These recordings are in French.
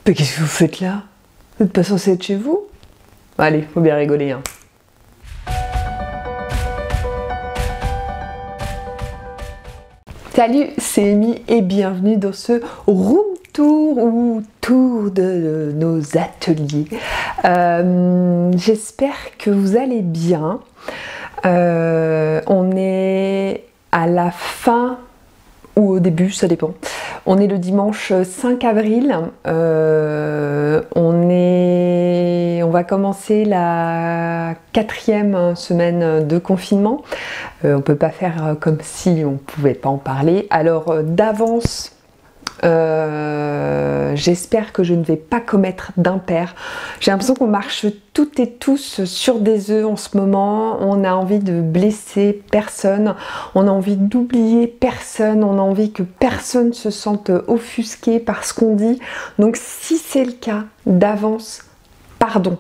Mais qu'est-ce que vous faites là? Vous n'êtes pas censé être chez vous? Allez, faut bien rigoler, hein. Salut, c'est Amy et bienvenue dans ce room tour ou tour de nos ateliers. J'espère que vous allez bien. On est à la fin ou au début, ça dépend. On est le dimanche 5 avril. On va commencer la 4e semaine de confinement. On ne peut pas faire comme si on ne pouvait pas en parler. Alors d'avance, j'espère que je ne vais pas commettre d'impair. J'ai l'impression qu'on marche toutes et tous sur des œufs en ce moment. On a envie de blesser personne, on a envie d'oublier personne, on a envie que personne se sente offusqué par ce qu'on dit. Donc si c'est le cas, d'avance, pardon,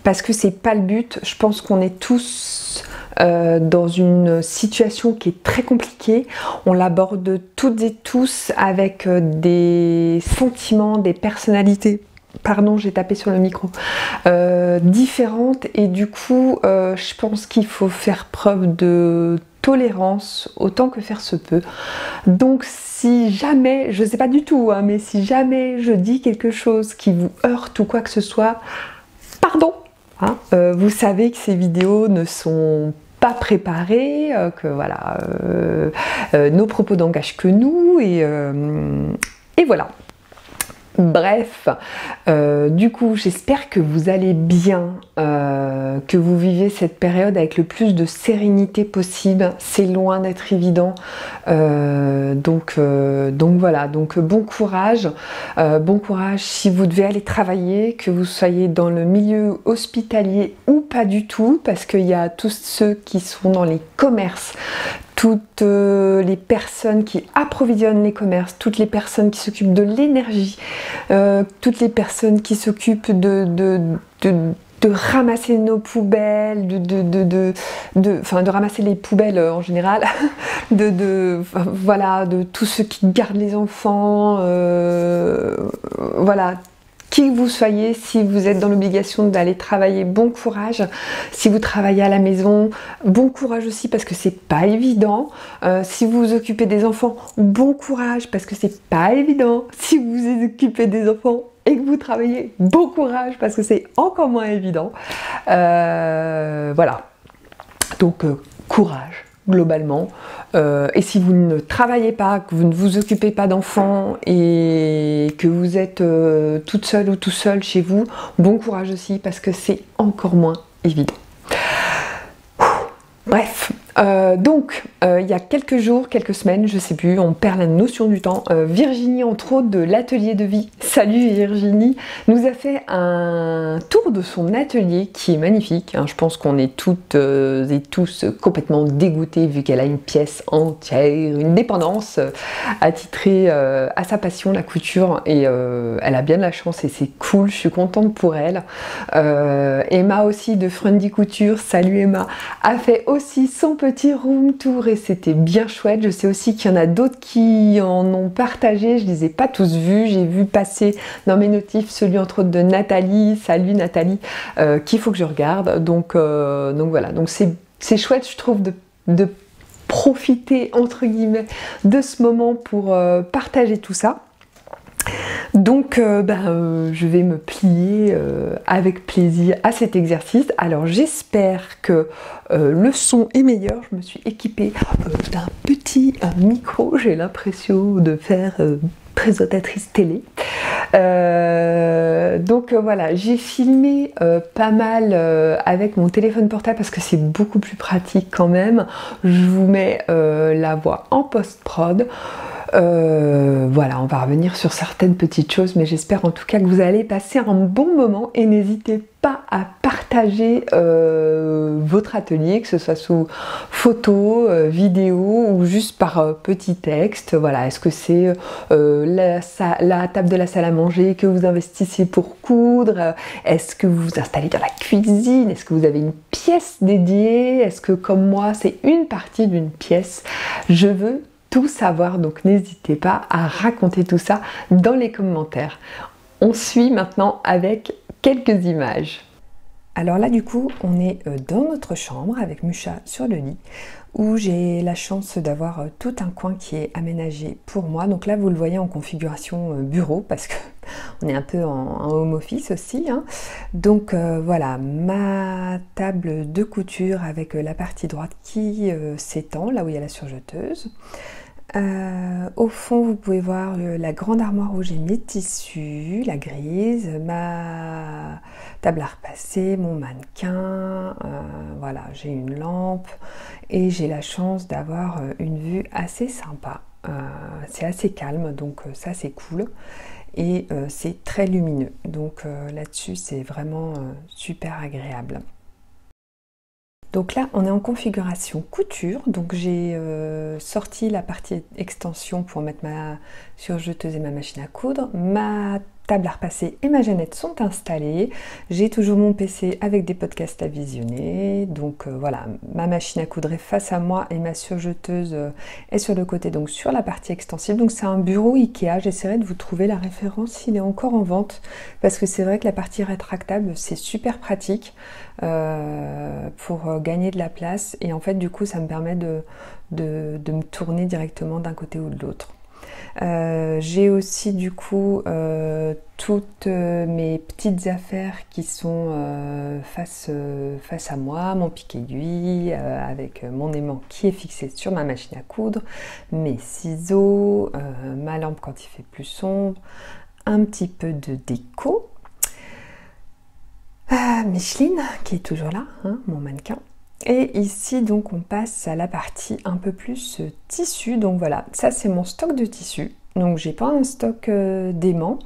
parce que c'est pas le but. Je pense qu'on est tous dans une situation qui est très compliquée. On l'aborde toutes et tous avec des sentiments, des personnalités, pardon, j'ai tapé sur le micro, différentes, et du coup je pense qu'il faut faire preuve de tolérance autant que faire se peut. Donc si jamais, je sais pas du tout, hein, mais si jamais je dis quelque chose qui vous heurte ou quoi que ce soit, pardon, hein, vous savez que ces vidéos ne sont pas préparées, que voilà, nos propos n'engagent que nous, et voilà. Bref, du coup, j'espère que vous allez bien, que vous vivez cette période avec le plus de sérénité possible. C'est loin d'être évident, donc voilà. Donc bon courage si vous devez aller travailler, que vous soyez dans le milieu hospitalier ou pas du tout, parce qu'il y a tous ceux qui sont dans les commerces, toutes les personnes qui approvisionnent les commerces, toutes les personnes qui s'occupent de l'énergie, toutes les personnes qui s'occupent de ramasser nos poubelles, de ramasser les poubelles en général, voilà, de tous ceux qui gardent les enfants, voilà. Qui que vous soyez, si vous êtes dans l'obligation d'aller travailler, bon courage. Si vous travaillez à la maison, bon courage aussi, parce que c'est pas évident. Si vous vous occupez des enfants, bon courage, parce que c'est pas évident. Si vous vous occupez des enfants et que vous travaillez, bon courage, parce que c'est encore moins évident. Voilà. Donc courage, globalement. Et si vous ne travaillez pas, que vous ne vous occupez pas d'enfants et que vous êtes toute seule ou tout seul chez vous, bon courage aussi, parce que c'est encore moins évident. Bref, donc il y a quelques jours, quelques semaines, je sais plus, on perd la notion du temps. Virginie, entre autres, de l'atelier de vie, salut Virginie, nous a fait un tour de son atelier qui est magnifique, hein. Je pense qu'on est toutes et tous complètement dégoûtés vu qu'elle a une pièce entière, une dépendance attitrée à sa passion, la couture, et elle a bien de la chance et c'est cool, je suis contente pour elle. Emma aussi de Friendly Couture, salut Emma, a fait aussi son petit room tour et c'était bien chouette. Je sais aussi qu'il y en a d'autres qui en ont partagé, je les ai pas tous vus, j'ai vu passer dans mes notifs celui entre autres de Nathalie, salut Nathalie, qu'il faut que je regarde, donc voilà, donc c'est chouette je trouve de profiter entre guillemets de ce moment pour partager tout ça. Donc je vais me plier avec plaisir à cet exercice. Alors j'espère que le son est meilleur. Je me suis équipée d'un petit micro, j'ai l'impression de faire présentatrice télé. Donc voilà, j'ai filmé pas mal avec mon téléphone portable parce que c'est beaucoup plus pratique quand même. Je vous mets la voix en post-prod. Voilà, on va revenir sur certaines petites choses, mais j'espère en tout cas que vous allez passer un bon moment et n'hésitez pas à partager votre atelier, que ce soit sous photo, vidéo ou juste par petit texte. Voilà, est-ce que c'est la table de la salle à manger que vous investissez pour coudre? Est-ce que vous vous installez dans la cuisine? Est-ce que vous avez une pièce dédiée? Est-ce que comme moi, c'est une partie d'une pièce? Je veux tout savoir, donc n'hésitez pas à raconter tout ça dans les commentaires. On suit maintenant avec quelques images. Alors là du coup on est dans notre chambre avec Musha sur le lit où j'ai la chance d'avoir tout un coin qui est aménagé pour moi. Donc là vous le voyez en configuration bureau parce que on est un peu en home office aussi, hein. Donc voilà ma table de couture avec la partie droite qui s'étend là où il y a la surjeteuse. Au fond vous pouvez voir la grande armoire où j'ai mes tissus, la grise, ma table à repasser, mon mannequin, voilà j'ai une lampe et j'ai la chance d'avoir une vue assez sympa, c'est assez calme donc ça c'est cool et c'est très lumineux donc là-dessus c'est vraiment super agréable. Donc là, on est en configuration couture. Donc j'ai sorti la partie extension pour mettre ma surjeteuse et ma machine à coudre. Ma table à repasser et ma Jeannette sont installées. J'ai toujours mon PC avec des podcasts à visionner. Donc voilà, ma machine à coudre est face à moi et ma surjeteuse est sur le côté, donc sur la partie extensible. Donc c'est un bureau Ikea. J'essaierai de vous trouver la référence s'il est encore en vente. Parce que c'est vrai que la partie rétractable, c'est super pratique pour gagner de la place. Et en fait, du coup, ça me permet de me tourner directement d'un côté ou de l'autre. J'ai aussi du coup toutes mes petites affaires qui sont face à moi, mon pic aiguille avec mon aimant qui est fixé sur ma machine à coudre, mes ciseaux, ma lampe quand il fait plus sombre, un petit peu de déco, Micheline qui est toujours là, hein, mon mannequin. Et ici donc on passe à la partie un peu plus tissu. Donc voilà, ça c'est mon stock de tissu. Donc j'ai pas un stock d'aimants.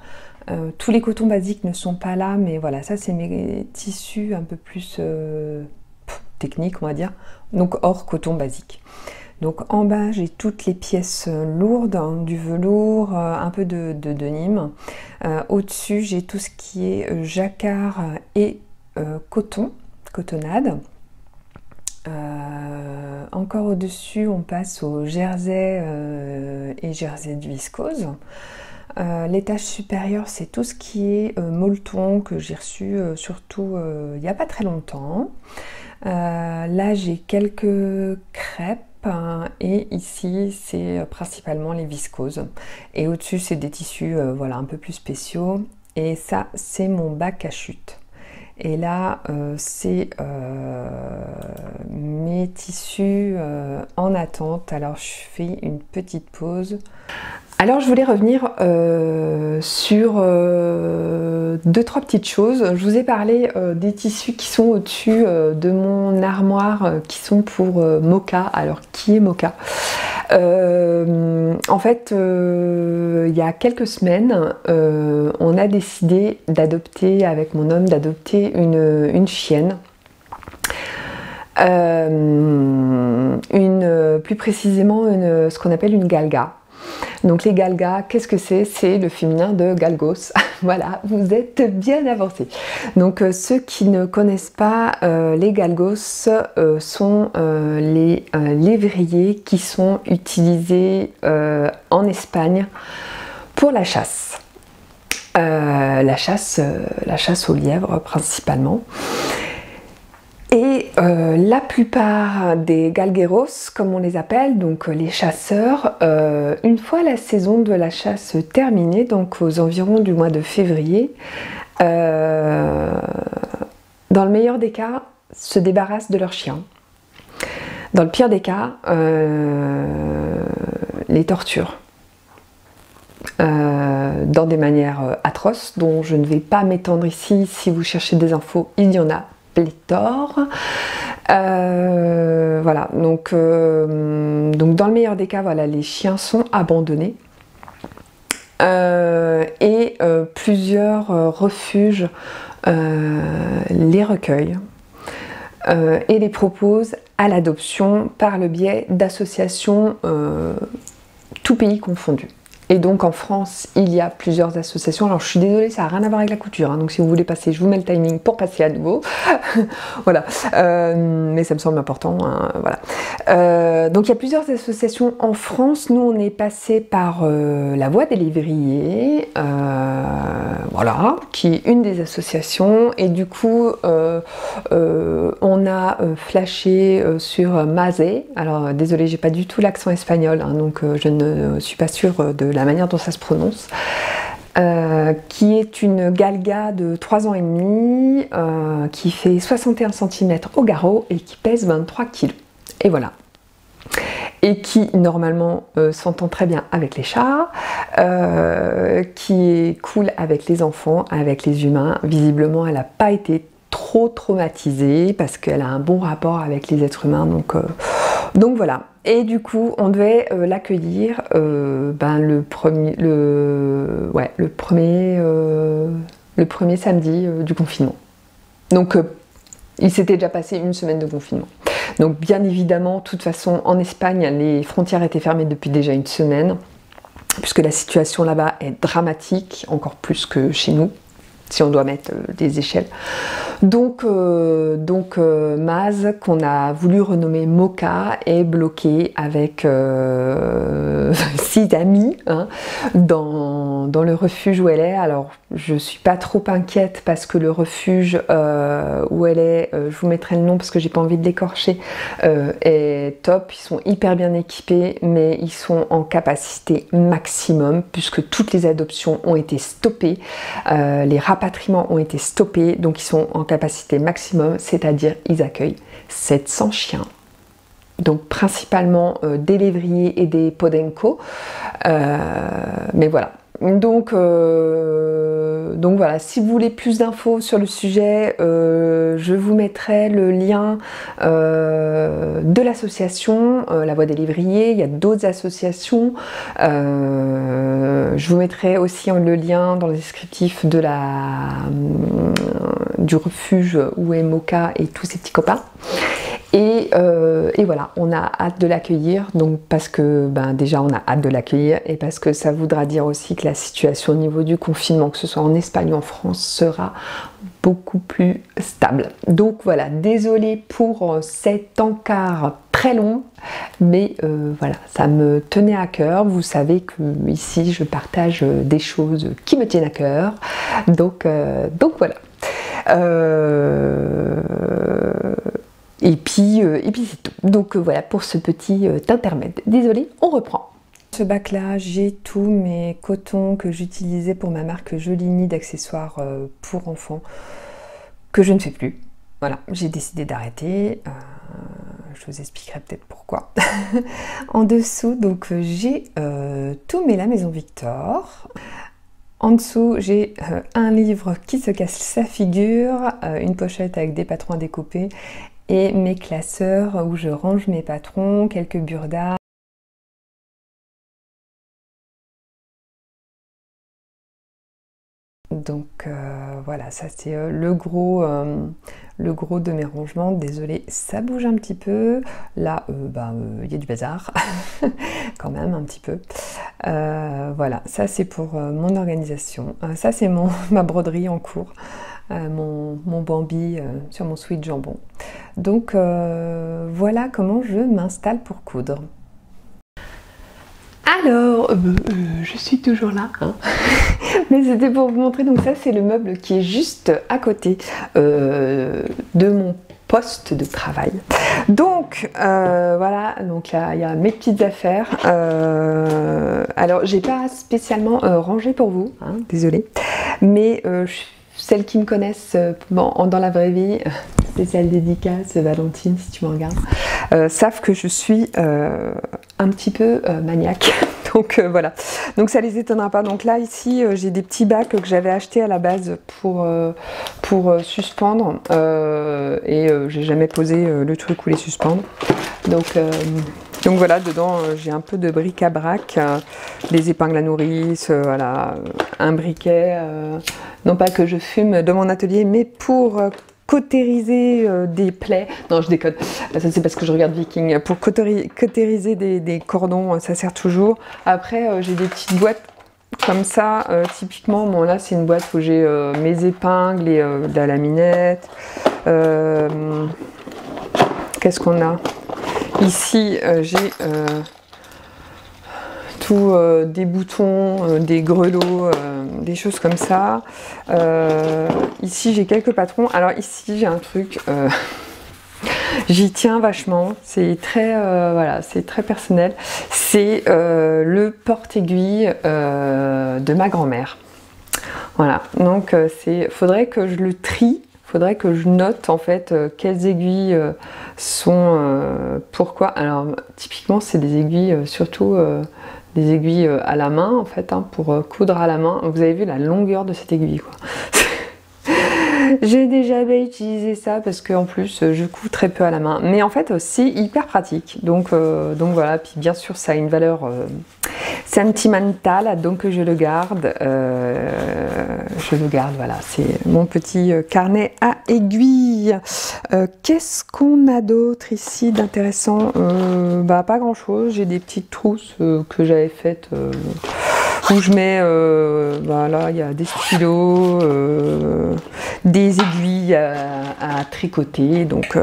Tous les cotons basiques ne sont pas là, mais voilà, ça c'est mes tissus un peu plus techniques on va dire. Donc hors coton basique. Donc en bas j'ai toutes les pièces lourdes, hein, du velours, un peu de denim. Au-dessus j'ai tout ce qui est jacquard et cotonnade. Encore au-dessus, on passe au jersey et jersey de viscose. L'étage supérieur, c'est tout ce qui est molleton que j'ai reçu surtout il n'y a pas très longtemps. Là, j'ai quelques crêpes hein, et ici, c'est principalement les viscoses. Et au-dessus, c'est des tissus voilà, un peu plus spéciaux. Et ça, c'est mon bac à chute. Et là, c'est mes tissus en attente. Alors, je fais une petite pause. Alors, je voulais revenir sur deux, trois petites choses. Je vous ai parlé des tissus qui sont au-dessus de mon armoire, qui sont pour Mocha. Alors, qui est Mocha ? En fait, il y a quelques semaines, on a décidé d'adopter, avec mon homme, d'adopter une chienne. Plus précisément, ce qu'on appelle une galga. Donc les galgas, qu'est-ce que c'est? C'est le féminin de galgos. Voilà, vous êtes bien avancés. Donc ceux qui ne connaissent pas les galgos sont les lévriers qui sont utilisés en Espagne pour la chasse. La chasse aux lièvres principalement. Et la plupart des galgueros, comme on les appelle, donc les chasseurs, une fois la saison de la chasse terminée, donc aux environs du mois de février, dans le meilleur des cas, se débarrassent de leurs chiens. Dans le pire des cas, les torturent. Dans des manières atroces, dont je ne vais pas m'étendre ici. Si vous cherchez des infos, il y en a pléthore. Voilà, donc dans le meilleur des cas, voilà, les chiens sont abandonnés et plusieurs refuges les recueillent et les proposent à l'adoption par le biais d'associations tout pays confondu. Et donc en France, il y a plusieurs associations. Alors je suis désolée, ça n'a rien à voir avec la couture, hein. Donc si vous voulez passer, je vous mets le timing pour passer à nouveau. Voilà, mais ça me semble important, hein. Voilà. Donc il y a plusieurs associations en France. Nous, on est passé par la Voix des lévriers, voilà, qui est une des associations. Et du coup, on a flashé sur Maze. Alors désolée, j'ai pas du tout l'accent espagnol, hein, donc je ne suis pas sûre de la manière dont ça se prononce, qui est une galga de 3 ans et demi, qui fait 61 cm au garrot et qui pèse 23 kg. Et voilà. Et qui normalement s'entend très bien avec les chats, qui est cool avec les enfants, avec les humains. Visiblement, elle n'a pas été trop traumatisée parce qu'elle a un bon rapport avec les êtres humains. Donc voilà. Et du coup, on devait l'accueillir le premier samedi du confinement. Donc il s'était déjà passé une semaine de confinement. Donc bien évidemment, de toute façon, en Espagne, les frontières étaient fermées depuis déjà une semaine, puisque la situation là-bas est dramatique, encore plus que chez nous, si on doit mettre des échelles. Donc Maz, qu'on a voulu renommer Mocha, est bloqué avec 6 amis, hein, dans le refuge où elle est. Alors je suis pas trop inquiète parce que le refuge où elle est, je vous mettrai le nom parce que j'ai pas envie de l'écorcher, est top. Ils sont hyper bien équipés, mais ils sont en capacité maximum puisque toutes les adoptions ont été stoppées, les rapatriements ont été stoppés, donc ils sont en capacité maximum, c'est-à-dire ils accueillent 700 chiens. Donc principalement des lévriers et des podenco, mais voilà. Donc voilà, si vous voulez plus d'infos sur le sujet, je vous mettrai le lien de l'association La Voix des lévriers. Il y a d'autres associations. Je vous mettrai aussi le lien dans le descriptif du refuge où est Mocha et tous ses petits copains. Et voilà, on a hâte de l'accueillir, donc parce que déjà on a hâte de l'accueillir et parce que ça voudra dire aussi que la situation au niveau du confinement, que ce soit en Espagne ou en France, sera beaucoup plus stable. Donc voilà, désolée pour cet encart très long, mais voilà, ça me tenait à cœur. Vous savez que ici je partage des choses qui me tiennent à cœur, donc voilà. Et puis c'est tout. Donc voilà pour ce petit intermède. Désolée, on reprend. Ce bac là, j'ai tous mes cotons que j'utilisais pour ma marque Jolini d'accessoires pour enfants, que je ne fais plus. Voilà, j'ai décidé d'arrêter. Je vous expliquerai peut-être pourquoi. En dessous, donc j'ai tous mes La Maison Victor. En dessous, j'ai un livre qui se casse sa figure, une pochette avec des patrons à découper et mes classeurs où je range mes patrons, quelques burdas. Donc voilà, ça c'est le gros de mes rangements. Désolée, ça bouge un petit peu. Là, il y a du bazar, quand même un petit peu. Voilà, ça c'est pour mon organisation. Ça c'est ma broderie en cours. Mon Bambi sur mon sweat jambon. Donc voilà comment je m'installe pour coudre. Alors, je suis toujours là, hein. Mais c'était pour vous montrer, donc ça c'est le meuble qui est juste à côté de mon poste de travail. Donc voilà, donc là il y a mes petites affaires. Alors j'ai pas spécialement rangé pour vous, hein, désolée, mais celles qui me connaissent dans la vraie vie, spéciale dédicace, Valentine si tu me regardes, savent que je suis un petit peu maniaque. Donc voilà, donc ça les étonnera pas. Donc là ici j'ai des petits bacs que j'avais achetés à la base pour suspendre et j'ai jamais posé le truc où les suspendre. Donc voilà, dedans j'ai un peu de bric-à-brac, des épingles à nourrice, voilà, un briquet, non pas que je fume dans mon atelier, mais pour cautériser des plaies. Non, je déconne. Ça, c'est parce que je regarde Viking. Pour cautériser des cordons, ça sert toujours. Après, j'ai des petites boîtes comme ça. Typiquement, bon, là, c'est une boîte où j'ai mes épingles et de la laminette. Qu'est-ce qu'on a? Ici, j'ai tout des boutons, des grelots, des choses comme ça. Ici, j'ai quelques patrons. Alors ici, j'ai un truc, j'y tiens vachement. C'est très, voilà, c'est très personnel. C'est le porte-aiguille de ma grand-mère. Voilà. Donc, faudrait que je le trie. Faudrait que je note en fait quelles aiguilles sont pourquoi. Alors typiquement c'est des aiguilles surtout des aiguilles à la main en fait hein, pour coudre à la main. Vous avez vu la longueur de cette aiguille quoi. J'ai déjà utilisé ça parce qu'en plus je couds très peu à la main. Mais en fait c'est hyper pratique. Donc voilà, puis bien sûr ça a une valeur sentimentale, donc je le garde. Voilà, c'est mon petit carnet à aiguilles. Qu'est-ce qu'on a d'autre ici d'intéressant? Bah pas grand chose, j'ai des petites trousses que j'avais faites où je mets, voilà, il y a des stylos, des aiguilles à tricoter, donc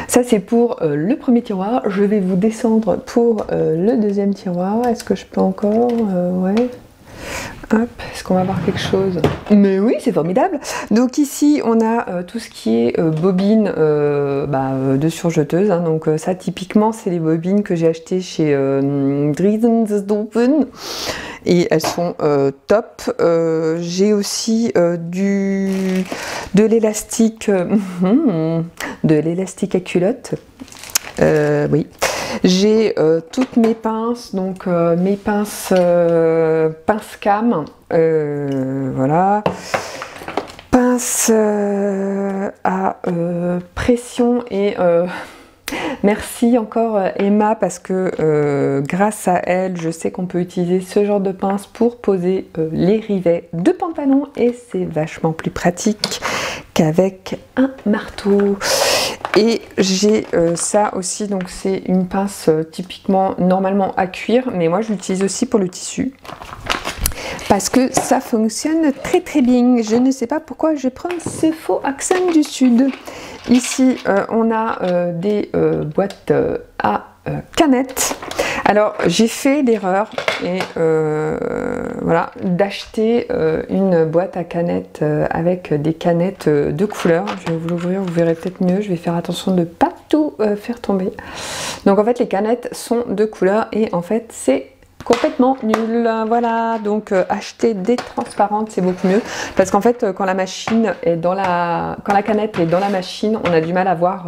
ça c'est pour le premier tiroir. Je vais vous descendre pour le deuxième tiroir. Est-ce que je peux encore ouais. Hop, est-ce qu'on va voir quelque chose? Mais oui, c'est formidable. Donc ici, on a tout ce qui est bobines de surjeteuse. Hein. Donc ça, typiquement, c'est les bobines que j'ai achetées chez Driesensdorfen. Et elles sont top. J'ai aussi de l'élastique à culotte. Oui. J'ai toutes mes pinces, donc mes pinces cam, voilà, pinces à pression et merci encore Emma parce que grâce à elle je sais qu'on peut utiliser ce genre de pince pour poser les rivets de pantalon et c'est vachement plus pratique qu'avec un marteau. Et j'ai ça aussi, donc c'est une pince typiquement normalement à cuir, mais moi je l'utilise aussi pour le tissu. Parce que ça fonctionne très très bien. Je ne sais pas pourquoi je prends ce faux accent du sud. Ici, on a des boîtes à canettes. Alors, j'ai fait l'erreur et voilà, d'acheter une boîte à canettes avec des canettes de couleur. Je vais vous l'ouvrir, vous verrez peut-être mieux. Je vais faire attention de ne pas tout faire tomber. Donc, en fait, les canettes sont de couleur et en fait, c'est complètement nul. Voilà, donc acheter des transparentes c'est beaucoup mieux parce qu'en fait quand la machine est dans quand la canette est dans la machine, on a du mal à voir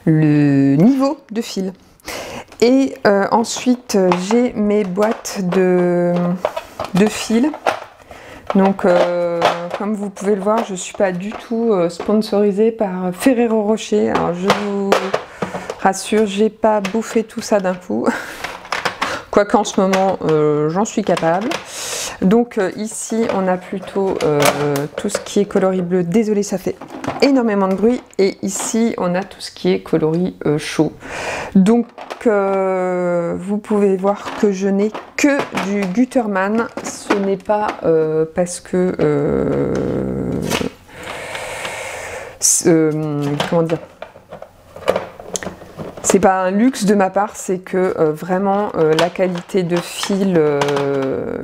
le niveau de fil. Et ensuite j'ai mes boîtes de fil. Donc comme vous pouvez le voir, je suis pas du tout sponsorisée par Ferrero Rocher. Alors je vous rassure, j'ai pas bouffé tout ça d'un coup. Quoique en ce moment, j'en suis capable. Donc ici, on a plutôt tout ce qui est coloris bleu. Désolée, ça fait énormément de bruit. Et ici, on a tout ce qui est coloris chaud. Donc, vous pouvez voir que je n'ai que du Gutermann. Ce n'est pas parce que... comment dire ? C'est pas un luxe de ma part, c'est que vraiment la qualité de fil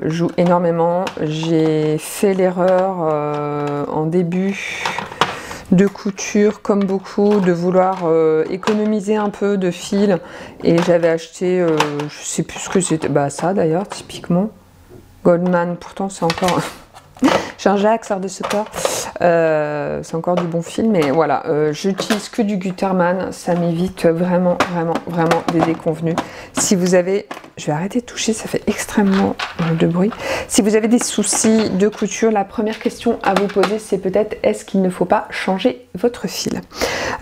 joue énormément. J'ai fait l'erreur en début de couture, comme beaucoup, de vouloir économiser un peu de fil. Et j'avais acheté, je sais plus ce que c'était, bah ça d'ailleurs, typiquement. Goldman, pourtant c'est encore... Jean-Jacques sort de ce corps, c'est encore du bon fil, mais voilà, j'utilise que du Gutermann, ça m'évite vraiment des déconvenus. Si vous avez, je vais arrêter de toucher, ça fait extrêmement de bruit. Si vous avez des soucis de couture, la première question à vous poser, c'est peut-être est-ce qu'il ne faut pas changer votre fil.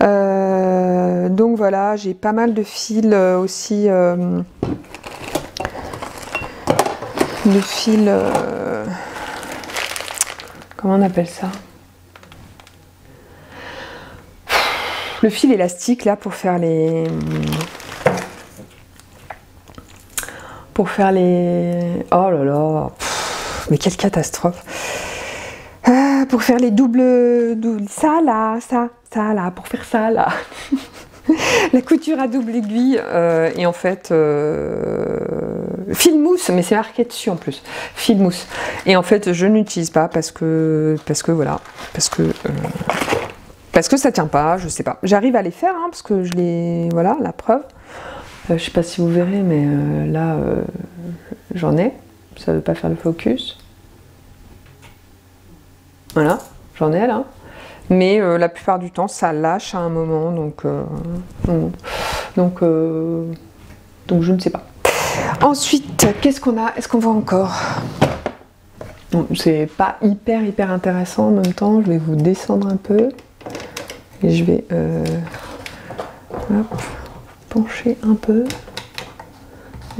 Donc voilà, j'ai pas mal de fils aussi, le fil... comment on appelle ça? Le fil élastique là pour faire les... Oh là là, mais quelle catastrophe. Pour faire les doubles... Ça là, pour faire ça là. La couture à double aiguille et en fait fil mousse, mais c'est marqué dessus en plus, fil mousse. Et en fait je n'utilise pas parce que voilà, parce que ça tient pas, je sais pas. J'arrive à les faire hein, parce que je les, voilà, la preuve. Je sais pas si vous verrez, mais là j'en ai. Ça veut pas faire le focus. Voilà, j'en ai là. Mais la plupart du temps, ça lâche à un moment, donc je ne sais pas. Ensuite, qu'est-ce qu'on a? Est-ce qu'on voit encore? Bon, c'est pas hyper intéressant en même temps. Je vais vous descendre un peu et je vais hop, pencher un peu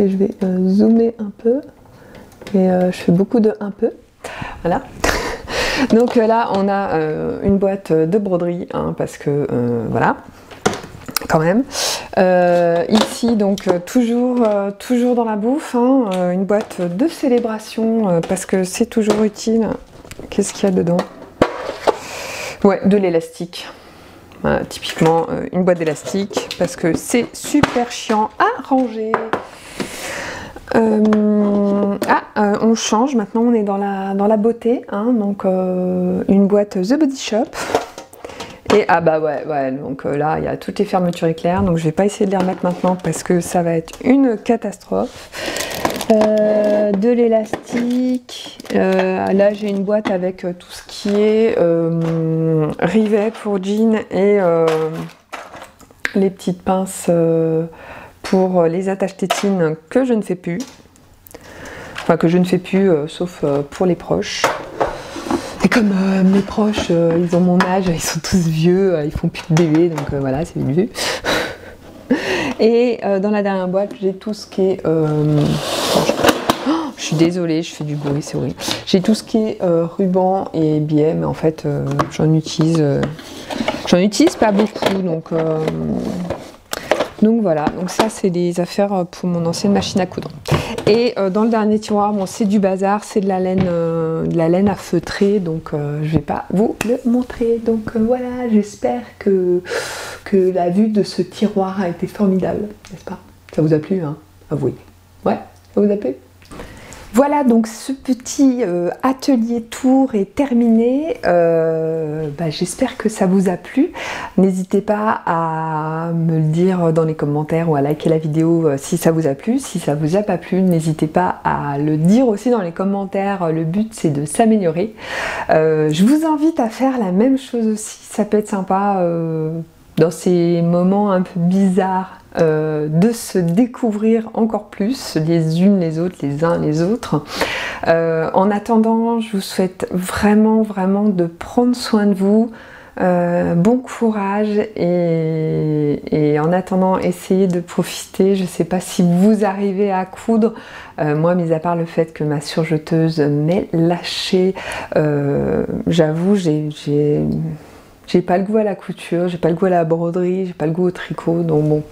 et je vais zoomer un peu et je fais beaucoup de un peu. Voilà. Donc là on a une boîte de broderie hein, parce que voilà quand même ici donc toujours dans la bouffe hein, une boîte de célébration parce que c'est toujours utile. Qu'est-ce qu'il y a dedans? Ouais, de l'élastique. Voilà, typiquement une boîte d'élastique parce que c'est super chiant à ranger. On change, maintenant on est dans la beauté, hein, donc une boîte The Body Shop. Et ah bah ouais donc là il y a toutes les fermetures éclairs, donc je vais pas essayer de les remettre maintenant parce que ça va être une catastrophe. De l'élastique, là j'ai une boîte avec tout ce qui est rivet pour jean et les petites pinces pour les attaches tétines que je ne fais plus. Enfin que je ne fais plus sauf pour les proches. Et comme mes proches ils ont mon âge, ils sont tous vieux, ils font plus de bébés, donc voilà, c'est vite vu. Et dans la dernière boîte j'ai tout ce qui est... je suis désolée, je fais du bruit, c'est horrible. J'ai tout ce qui est ruban et billets, mais en fait j'en utilise pas beaucoup, donc voilà, donc ça c'est des affaires pour mon ancienne machine à coudre. Et dans le dernier tiroir, bon c'est du bazar, c'est de la laine à feutrer, donc je vais pas vous le montrer. Donc voilà, j'espère que la vue de ce tiroir a été formidable, n'est-ce pas? Ça vous a plu, hein? Avouez. Ouais, ça vous a plu? Voilà, donc ce petit atelier tour est terminé. J'espère que ça vous a plu. N'hésitez pas à me le dire dans les commentaires ou à liker la vidéo si ça vous a plu. Si ça vous a pas plu, n'hésitez pas à le dire aussi dans les commentaires. Le but c'est de s'améliorer. Je vous invite à faire la même chose aussi. Ça peut être sympa dans ces moments un peu bizarres. De se découvrir encore plus les unes les autres, les uns les autres. En attendant, je vous souhaite vraiment de prendre soin de vous, bon courage et en attendant essayez de profiter. Je ne sais pas si vous arrivez à coudre, moi mis à part le fait que ma surjeteuse m'ait lâché, j'avoue j'ai pas le goût à la couture, j'ai pas le goût à la broderie, j'ai pas le goût au tricot, donc bon,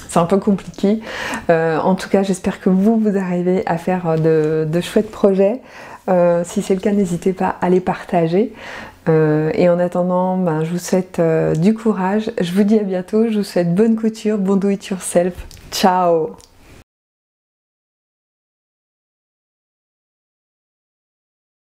c'est un peu compliqué. En tout cas, j'espère que vous arrivez à faire de chouettes projets. Si c'est le cas, n'hésitez pas à les partager. Et en attendant, je vous souhaite du courage. Je vous dis à bientôt. Je vous souhaite bonne couture, bon do it yourself. Ciao!